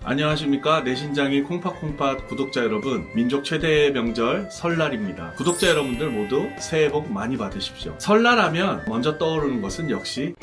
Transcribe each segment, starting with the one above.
안녕하십니까. 내신장이 콩팥콩팥 구독자 여러분, 민족 최대의 명절 설날입니다. 구독자 여러분들 모두 새해 복 많이 받으십시오. 설날하면 먼저 떠오르는 것은 역시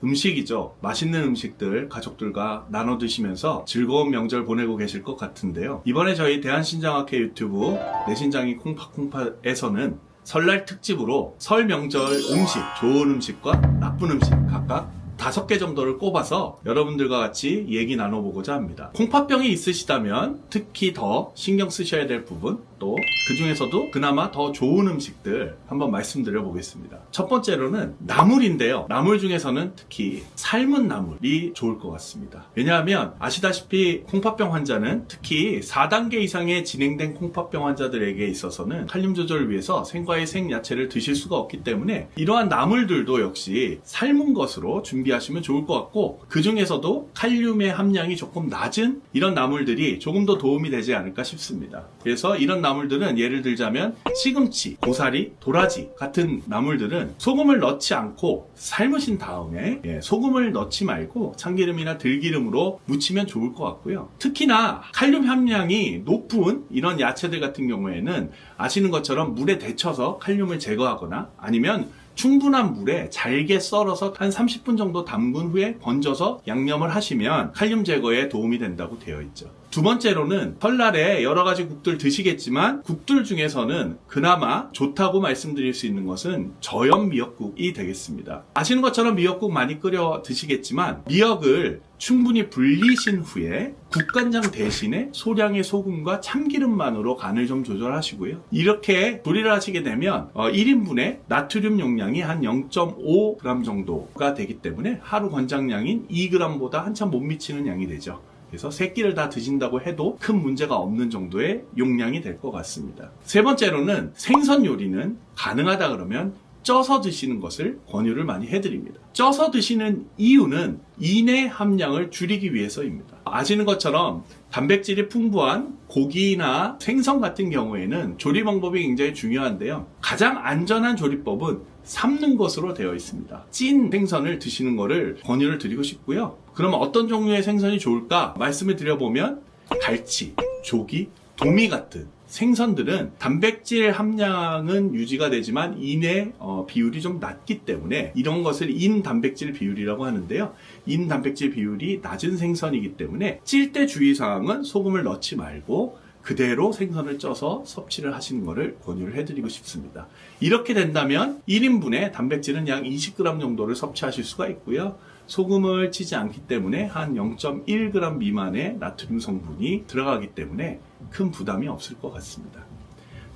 음식이죠. 맛있는 음식들 가족들과 나눠 드시면서 즐거운 명절 보내고 계실 것 같은데요. 이번에 저희 대한신장학회 유튜브 내신장이 콩팥콩팥에서는 설날 특집으로 설 명절 음식, 좋은 음식과 나쁜 음식 각각 5개 정도를 꼽아서 여러분들과 같이 얘기 나눠보고자 합니다. 콩팥병이 있으시다면 특히 더 신경 쓰셔야 될 부분, 또 그 중에서도 그나마 더 좋은 음식들 한번 말씀드려 보겠습니다. 첫 번째로는 나물인데요. 나물 중에서는 특히 삶은 나물이 좋을 것 같습니다. 왜냐하면 아시다시피 콩팥병 환자는 특히 4단계 이상의 진행된 콩팥병 환자들에게 있어서는 칼륨 조절을 위해서 생과의 생야채를 드실 수가 없기 때문에 이러한 나물들도 역시 삶은 것으로 준비하시면 좋을 것 같고, 그 중에서도 칼륨의 함량이 조금 낮은 이런 나물들이 조금 더 도움이 되지 않을까 싶습니다. 그래서 이런 나물들은 예를 들자면 시금치, 고사리, 도라지 같은 나물들은 소금을 넣지 않고 삶으신 다음에 소금을 넣지 말고 참기름이나 들기름으로 무치면 좋을 것 같고요. 특히나 칼륨 함량이 높은 이런 야채들 같은 경우에는 아시는 것처럼 물에 데쳐서 칼륨을 제거하거나 아니면 충분한 물에 잘게 썰어서 한 30분 정도 담근 후에 건져서 양념을 하시면 칼륨 제거에 도움이 된다고 되어 있죠. 두 번째로는 설날에 여러 가지 국들 드시겠지만 국들 중에서는 그나마 좋다고 말씀드릴 수 있는 것은 저염 미역국이 되겠습니다. 아시는 것처럼 미역국 많이 끓여 드시겠지만 미역을 충분히 불리신 후에 국간장 대신에 소량의 소금과 참기름만으로 간을 좀 조절하시고요. 이렇게 조리를 하시게 되면 1인분의 나트륨 용량이 한 0.5g 정도가 되기 때문에 하루 권장량인 2g보다 한참 못 미치는 양이 되죠. 그래서 3끼를 다 드신다고 해도 큰 문제가 없는 정도의 용량이 될 것 같습니다. 세 번째로는 생선 요리는 가능하다 그러면 쪄서 드시는 것을 권유를 많이 해드립니다. 쪄서 드시는 이유는 인의 함량을 줄이기 위해서입니다. 아시는 것처럼 단백질이 풍부한 고기나 생선 같은 경우에는 조리 방법이 굉장히 중요한데요. 가장 안전한 조리법은 삶는 것으로 되어 있습니다. 찐 생선을 드시는 것을 권유를 드리고 싶고요. 그러면 어떤 종류의 생선이 좋을까 말씀을 드려보면 갈치, 조기, 도미 같은 생선들은 단백질 함량은 유지가 되지만 인의 비율이 좀 낮기 때문에 이런 것을 인단백질 비율이라고 하는데요. 인단백질 비율이 낮은 생선이기 때문에 찔 때 주의사항은 소금을 넣지 말고 그대로 생선을 쪄서 섭취를 하시는 것을 권유를 해드리고 싶습니다. 이렇게 된다면 1인분의 단백질은 약 20g 정도를 섭취하실 수가 있고요. 소금을 치지 않기 때문에 한 0.1g 미만의 나트륨 성분이 들어가기 때문에 큰 부담이 없을 것 같습니다.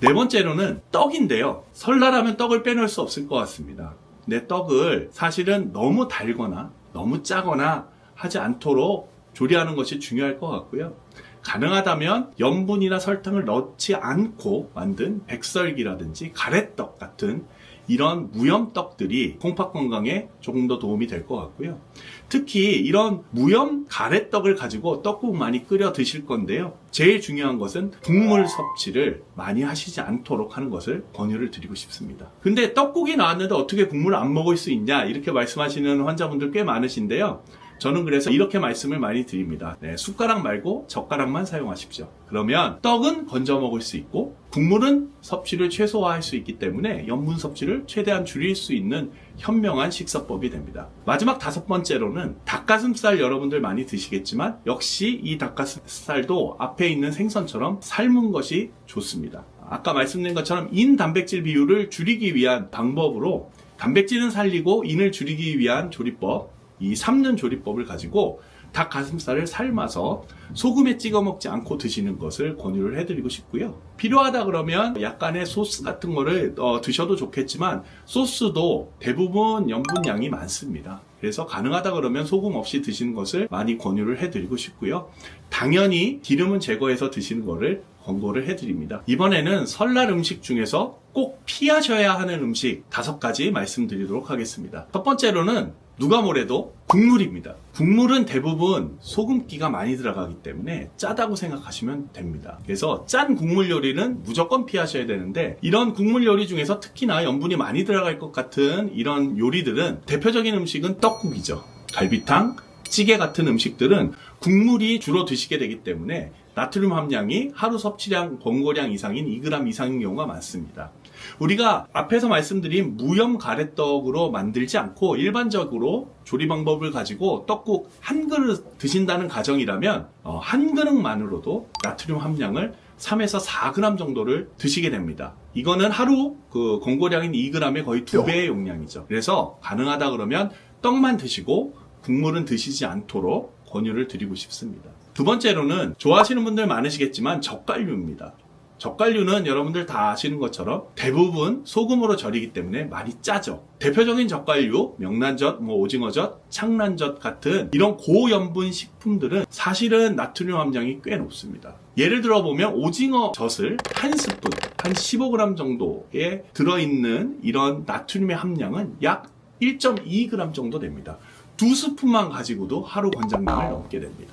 네 번째로는 떡인데요. 설날하면 떡을 빼놓을 수 없을 것 같습니다. 근데 떡을 사실은 너무 달거나 너무 짜거나 하지 않도록 조리하는 것이 중요할 것 같고요. 가능하다면 염분이나 설탕을 넣지 않고 만든 백설기라든지 가래떡 같은 이런 무염떡들이 콩팥 건강에 조금 더 도움이 될 것 같고요. 특히 이런 무염 가래떡을 가지고 떡국 많이 끓여 드실 건데요. 제일 중요한 것은 국물 섭취를 많이 하시지 않도록 하는 것을 권유를 드리고 싶습니다. 근데 떡국이 나왔는데 어떻게 국물을 안 먹을 수 있냐 이렇게 말씀하시는 환자분들 꽤 많으신데요. 저는 그래서 이렇게 말씀을 많이 드립니다. 숟가락 말고 젓가락만 사용하십시오. 그러면 떡은 건져 먹을 수 있고 국물은 섭취를 최소화할 수 있기 때문에 염분 섭취를 최대한 줄일 수 있는 현명한 식사법이 됩니다. 마지막 5번째로는 닭가슴살 여러분들 많이 드시겠지만 역시 이 닭가슴살도 앞에 있는 생선처럼 삶은 것이 좋습니다. 아까 말씀드린 것처럼 인 단백질 비율을 줄이기 위한 방법으로 단백질은 살리고 인을 줄이기 위한 조리법, 이 삶는 조리법을 가지고 닭 가슴살을 삶아서 소금에 찍어 먹지 않고 드시는 것을 권유를 해드리고 싶고요. 필요하다 그러면 약간의 소스 같은 거를 드셔도 좋겠지만 소스도 대부분 염분량이 많습니다. 그래서 가능하다 그러면 소금 없이 드시는 것을 많이 권유를 해드리고 싶고요. 당연히 기름은 제거해서 드시는 것을 권고를 해드립니다. 이번에는 설날 음식 중에서 꼭 피하셔야 하는 음식 5가지 말씀드리도록 하겠습니다. 첫 번째로는 누가 뭐래도 국물입니다. 국물은 대부분 소금기가 많이 들어가기 때문에 짜다고 생각하시면 됩니다. 그래서 짠 국물 요리는 무조건 피하셔야 되는데, 이런 국물 요리 중에서 특히나 염분이 많이 들어갈 것 같은 이런 요리들은, 대표적인 음식은 떡국이죠. 갈비탕, 찌개 같은 음식들은 국물이 주로 드시게 되기 때문에 나트륨 함량이 하루 섭취량 권고량 이상인 2g 이상인 경우가 많습니다. 우리가 앞에서 말씀드린 무염 가래떡으로 만들지 않고 일반적으로 조리 방법을 가지고 떡국 한 그릇 드신다는 가정이라면 한 그릇만으로도 나트륨 함량을 3에서 4g 정도를 드시게 됩니다. 이거는 하루 그 권고량인 2g의 거의 2배의 용량이죠. 그래서 가능하다 그러면 떡만 드시고 국물은 드시지 않도록 권유를 드리고 싶습니다. 두 번째로는 좋아하시는 분들 많으시겠지만 젓갈류입니다. 젓갈류는 여러분들 다 아시는 것처럼 대부분 소금으로 절이기 때문에 많이 짜죠. 대표적인 젓갈류, 명란젓, 오징어젓, 창란젓 같은 이런 고염분 식품들은 사실은 나트륨 함량이 꽤 높습니다. 예를 들어 보면 오징어젓을 한 스푼, 한 15g 정도에 들어있는 이런 나트륨의 함량은 약 1.2g 정도 됩니다. 두 스푼만 가지고도 하루 권장량을 넘게 됩니다.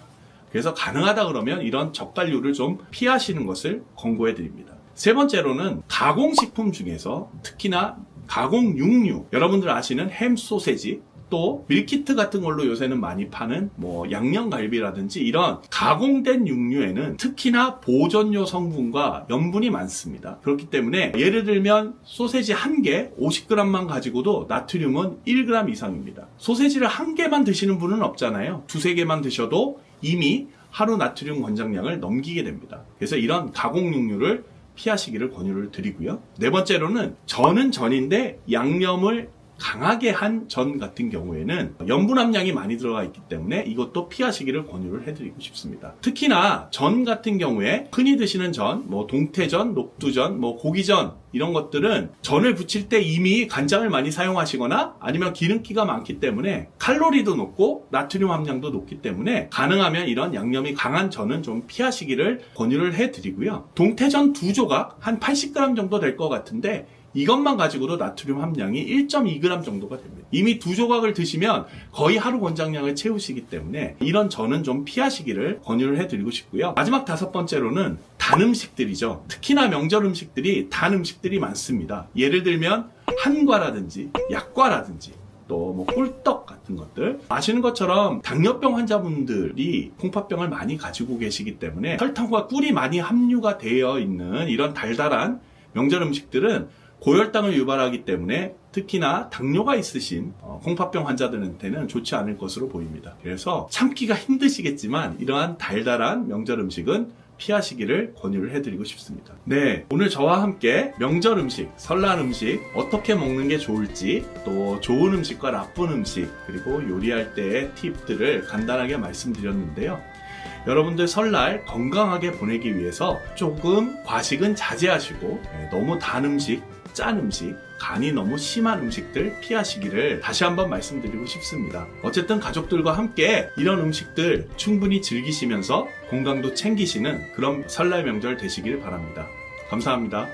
그래서 가능하다 그러면 이런 젓갈류를 좀 피하시는 것을 권고해 드립니다. 세 번째로는 가공식품 중에서 특히나 가공육류, 여러분들 아시는 햄, 소세지, 또 밀키트 같은 걸로 요새는 많이 파는 양념갈비라든지 이런 가공된 육류에는 특히나 보존료 성분과 염분이 많습니다. 그렇기 때문에 예를 들면 소세지 한 개 50g만 가지고도 나트륨은 1g 이상입니다. 소세지를 한 개만 드시는 분은 없잖아요. 두세 개만 드셔도 이미 하루 나트륨 권장량을 넘기게 됩니다. 그래서 이런 가공육류를 피하시기를 권유를 드리고요. 네 번째로는 전은 전인데 양념을 강하게 한 전 같은 경우에는 염분 함량이 많이 들어가 있기 때문에 이것도 피하시기를 권유를 해드리고 싶습니다. 특히나 전 같은 경우에 흔히 드시는 전, 동태전, 녹두전, 고기전 이런 것들은 전을 부칠 때 이미 간장을 많이 사용하시거나 아니면 기름기가 많기 때문에 칼로리도 높고 나트륨 함량도 높기 때문에 가능하면 이런 양념이 강한 전은 좀 피하시기를 권유를 해드리고요. 동태전 2조각 한 80g 정도 될 것 같은데 이것만 가지고도 나트륨 함량이 1.2g 정도가 됩니다. 이미 2조각을 드시면 거의 하루 권장량을 채우시기 때문에 이런 전은 좀 피하시기를 권유를 해드리고 싶고요. 마지막 5번째로는 단 음식들이죠. 특히나 명절 음식들이 단 음식들이 많습니다. 예를 들면 한과라든지 약과라든지 또 꿀떡 같은 것들, 아시는 것처럼 당뇨병 환자분들이 콩팥병을 많이 가지고 계시기 때문에 설탕과 꿀이 많이 함유가 되어 있는 이런 달달한 명절 음식들은 고혈당을 유발하기 때문에 특히나 당뇨가 있으신 콩팥병 환자들한테는 좋지 않을 것으로 보입니다. 그래서 참기가 힘드시겠지만 이러한 달달한 명절 음식은 피하시기를 권유를 해드리고 싶습니다. 네, 오늘 저와 함께 명절 음식, 설날 음식 어떻게 먹는 게 좋을지, 또 좋은 음식과 나쁜 음식, 그리고 요리할 때의 팁들을 간단하게 말씀드렸는데요. 여러분들 설날 건강하게 보내기 위해서 조금 과식은 자제하시고 너무 단 음식, 짠 음식, 간이 너무 심한 음식들 피하시기를 다시 한번 말씀드리고 싶습니다. 어쨌든 가족들과 함께 이런 음식들 충분히 즐기시면서 건강도 챙기시는 그런 설날 명절 되시길 바랍니다. 감사합니다.